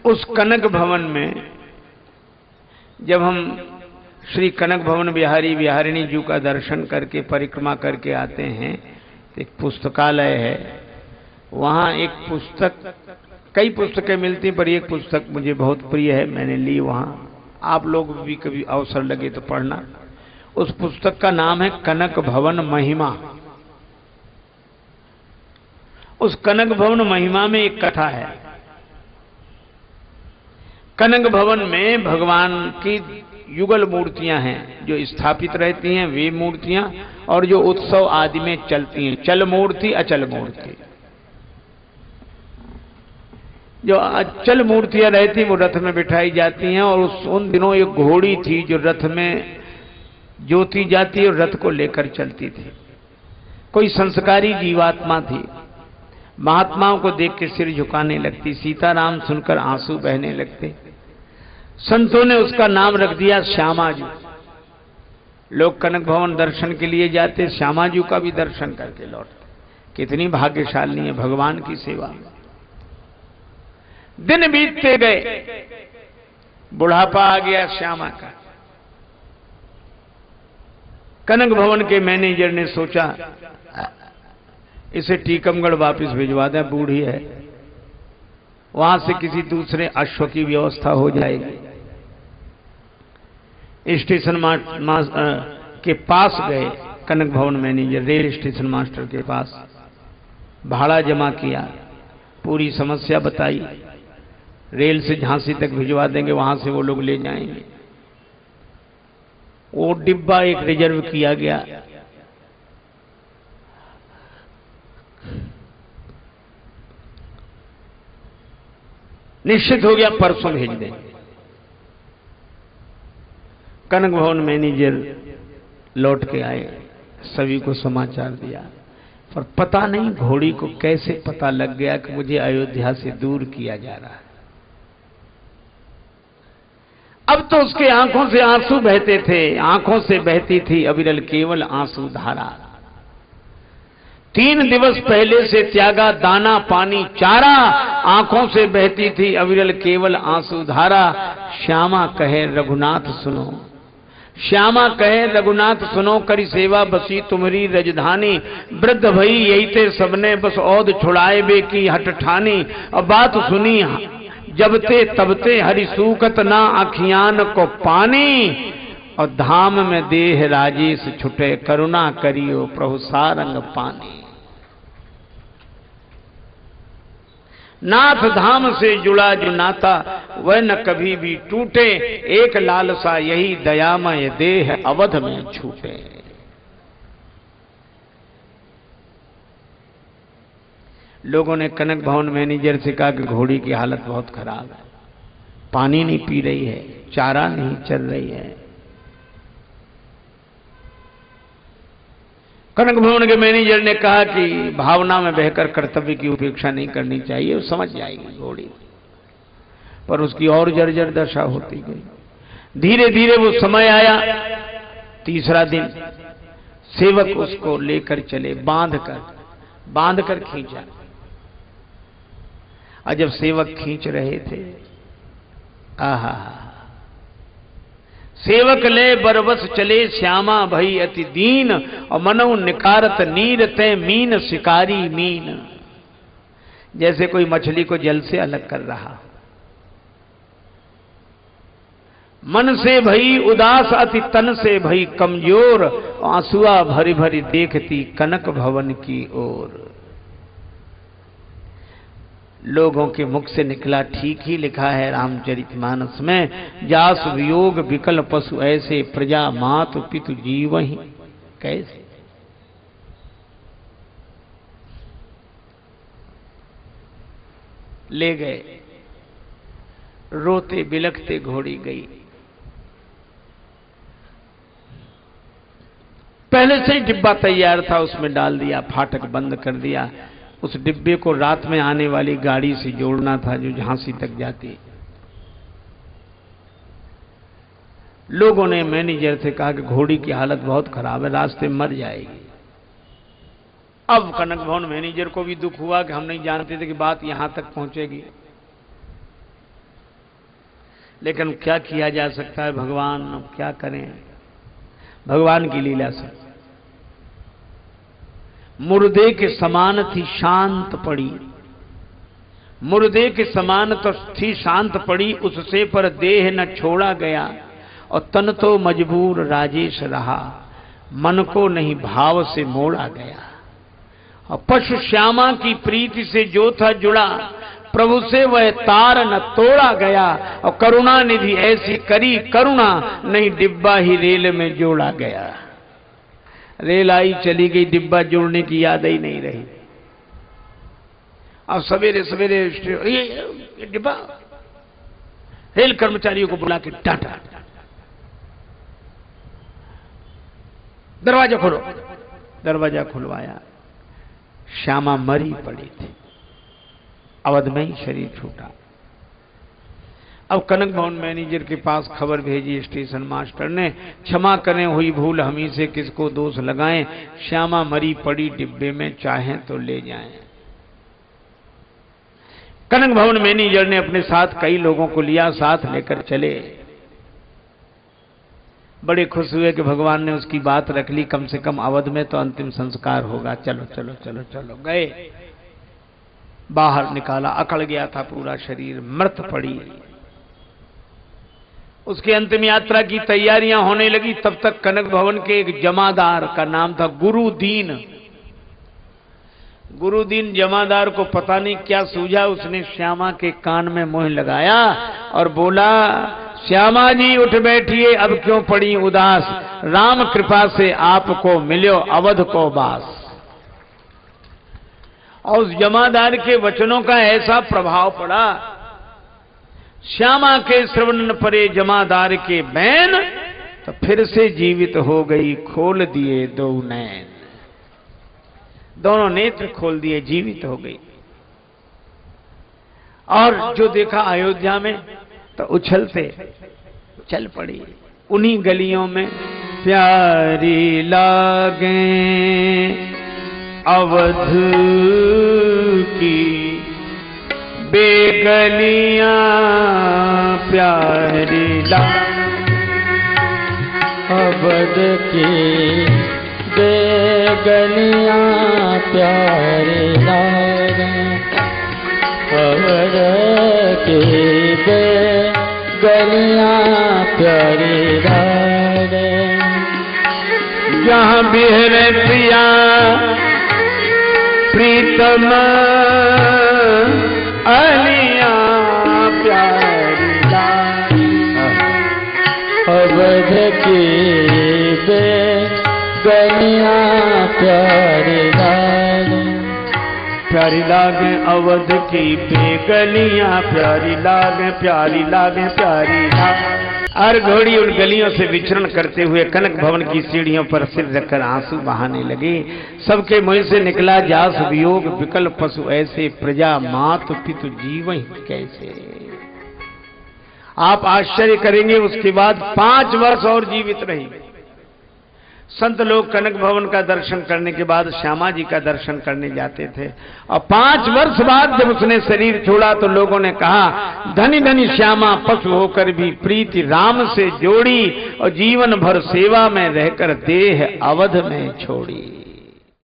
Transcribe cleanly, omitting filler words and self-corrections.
उस कनक भवन में जब हम श्री कनक भवन बिहारी बिहारिणी जी का दर्शन करके परिक्रमा करके आते हैं, एक पुस्तकालय है, वहां एक पुस्तक, कई पुस्तकें मिलती पर एक पुस्तक मुझे बहुत प्रिय है, मैंने ली वहां। आप लोग भी कभी अवसर लगे तो पढ़ना। उस पुस्तक का नाम है कनक भवन महिमा। उस कनक भवन महिमा में एक कथा है। कनक भवन में भगवान की युगल मूर्तियां हैं जो स्थापित रहती हैं, वे मूर्तियां, और जो उत्सव आदि में चलती हैं, चल मूर्ति अचल मूर्ति। जो अचल मूर्तियां रहती वो रथ में बिठाई जाती हैं, और उन दिनों एक घोड़ी थी जो रथ में जोती जाती और रथ को लेकर चलती थी। कोई संस्कारी जीवात्मा थी, महात्माओं को देख के सिर झुकाने लगती, सीताराम सुनकर आंसू बहने लगते। संतों ने उसका नाम रख दिया श्यामाजू। लोग कनक भवन दर्शन के लिए जाते, श्यामाजू का भी दर्शन करके लौटते। कितनी भाग्यशाली है भगवान की सेवा में। दिन बीतते गए, बुढ़ापा आ गया श्यामा का। कनक भवन के मैनेजर ने सोचा इसे टीकमगढ़ वापस भिजवा दें, बूढ़ी है, वहां से किसी दूसरे अश्व की व्यवस्था हो जाएगी। स्टेशन के पास गए कनक भवन मैनेजर, रेल स्टेशन मास्टर के पास, भाड़ा जमा किया, पूरी समस्या बताई, रेल से झांसी तक भिजवा देंगे, वहां से वो लोग ले जाएंगे। वो डिब्बा एक रिजर्व किया गया। निश्चित हो गया परसों भेज देंगे। कनक भवन मैनेजर लौट के आए, सभी को समाचार दिया, पर पता नहीं घोड़ी को कैसे पता लग गया कि मुझे अयोध्या से दूर किया जा रहा है। अब तो उसके आंखों से आंसू बहते थे, आंखों से बहती थी अविरल केवल आंसू धारा। 3 दिवस पहले से त्यागा दाना पानी चारा, आंखों से बहती थी अविरल केवल आंसू धारा। श्यामा कहे रघुनाथ सुनो, श्यामा कहे रघुनाथ सुनो, करी सेवा बसी तुम्हारी रजधानी। वृद्ध भई यही ते सबने बस औध छुड़ाए बे की हट ठानी। अब बात सुनी जबते तबते हरि सूखत ना अखियान को पानी। और धाम में देह राजेश छुटे, करुणा करियो प्रभु सारंग पानी। नाथ धाम से जुड़ा जो नाता वह न कभी भी टूटे। एक लालसा यही दयामय देह अवध में छूटे। लोगों ने कनक भवन मैनेजर से कहा कि घोड़ी की हालत बहुत खराब है, पानी नहीं पी रही है, चारा नहीं चल रही है। कनक भवन के मैनेजर ने कहा कि भावना में बहकर कर्तव्य की उपेक्षा नहीं करनी चाहिए, वो समझ जाएगी घोड़ी। पर उसकी और जर्जर दशा होती गई। धीरे धीरे वो समय आया, तीसरा दिन सेवक उसको लेकर चले, बांध कर खींचा। और जब सेवक खींच रहे थे, आहा, सेवक ले बरबस चले श्यामा भई अति दीन। और मनो निकारत नीर ते मीन शिकारी मीन। जैसे कोई मछली को जल से अलग कर रहा। मन से भई उदास अति तन से भई कमजोर। आंसुआ भरी भरी देखती कनक भवन की ओर। लोगों के मुख से निकला, ठीक ही लिखा है रामचरितमानस में, जास वियोग विकल पशु ऐसे, प्रजा मातु पितु जीव ही कैसे। ले गए, रोते बिलखते घोड़ी गई। पहले से ही डिब्बा तैयार था, उसमें डाल दिया, फाटक बंद कर दिया। उस डिब्बे को रात में आने वाली गाड़ी से जोड़ना था जो झांसी तक जाती। लोगों ने मैनेजर से कहा कि घोड़ी की हालत बहुत खराब है, रास्ते में मर जाएगी। अब कनक भवन मैनेजर को भी दुख हुआ कि हम नहीं जानते थे कि बात यहां तक पहुंचेगी। लेकिन क्या किया जा सकता है, भगवान अब क्या करें, भगवान की लीला से। मुर्दे के समान थी शांत पड़ी, मुर्दे के समान तो थी शांत पड़ी, उससे पर देह न छोड़ा गया, और तन तो मजबूर राजेश रहा, मन को नहीं भाव से मोड़ा गया। और पशु श्यामा की प्रीति से जो था जुड़ा, प्रभु से वह तार न तोड़ा गया। और करुणा निधि ऐसी करी करुणा, नहीं डिब्बा ही रेल में जोड़ा गया। रेल आई चली गई, डिब्बा जोड़ने की याद ही नहीं रही। अब सवेरे सवेरे ये डिब्बा, रेल कर्मचारियों को बुला के डांटा, दरवाजा खोलो। दरवाजा खुलवाया, श्यामा मरी पड़ी थी, अवध में ही शरीर छूटा। अब कनक भवन मैनेजर के पास खबर भेजी स्टेशन मास्टर ने, क्षमा करें हुई भूल हमी से, किसको दोष लगाएं, श्यामा मरी पड़ी डिब्बे में, चाहें तो ले जाएं। कनक भवन मैनेजर ने अपने साथ कई लोगों को लिया, साथ लेकर चले। बड़े खुश हुए कि भगवान ने उसकी बात रख ली, कम से कम अवध में तो अंतिम संस्कार होगा। चलो चलो चलो चलो, गए, बाहर निकाला, अकड़ गया था पूरा शरीर, मृत पड़ी। उसकी अंतिम यात्रा की तैयारियां होने लगी। तब तक कनक भवन के एक जमादार का नाम था गुरुदीन। गुरुदीन जमादार को पता नहीं क्या सूझा, उसने श्यामा के कान में मुंह लगाया और बोला, श्यामा जी उठ बैठिए, अब क्यों पड़ी उदास, राम कृपा से आपको मिलो अवध को बास। और उस जमादार के वचनों का ऐसा प्रभाव पड़ा, श्यामा के श्रवण परे जमादार के बैन, तो फिर से जीवित हो गई, खोल दिए दो नैन। दोनों नेत्र खोल दिए, जीवित हो गई। और जो देखा अयोध्या में, तो उछलते चल पड़ी। उन्हीं गलियों में प्यारी लागे अवध की बेगलियां, प्यारी लागे अवध की बेगलियां, प्यारी लागे अवध की बेगलियां, प्यारी लागे। जहां बिहरे प्रिया प्रीतम अलिया, प्यारी लागे अवध की बेगलियां, प्यारी लागे। प्यारी लागे अवध की बेगलियां, प्यारी लागे, प्यारी लागे, प्यारी लागे। हर घड़ी उन गलियों से विचरण करते हुए कनक भवन की सीढ़ियों पर सिर रखकर आंसू बहाने लगे। सबके मुंह से निकला, जास वियोग विकल पशु ऐसे, प्रजा मातु पितु जीवन कैसे। आप आश्चर्य करेंगे, उसके बाद 5 वर्ष और जीवित रही। संत लोग कनक भवन का दर्शन करने के बाद श्यामा जी का दर्शन करने जाते थे। और 5 वर्ष बाद जब उसने शरीर छोड़ा तो लोगों ने कहा, धनी धनी श्यामा पशु होकर भी प्रीति राम से जोड़ी, और जीवन भर सेवा में रहकर देह अवध में छोड़ी।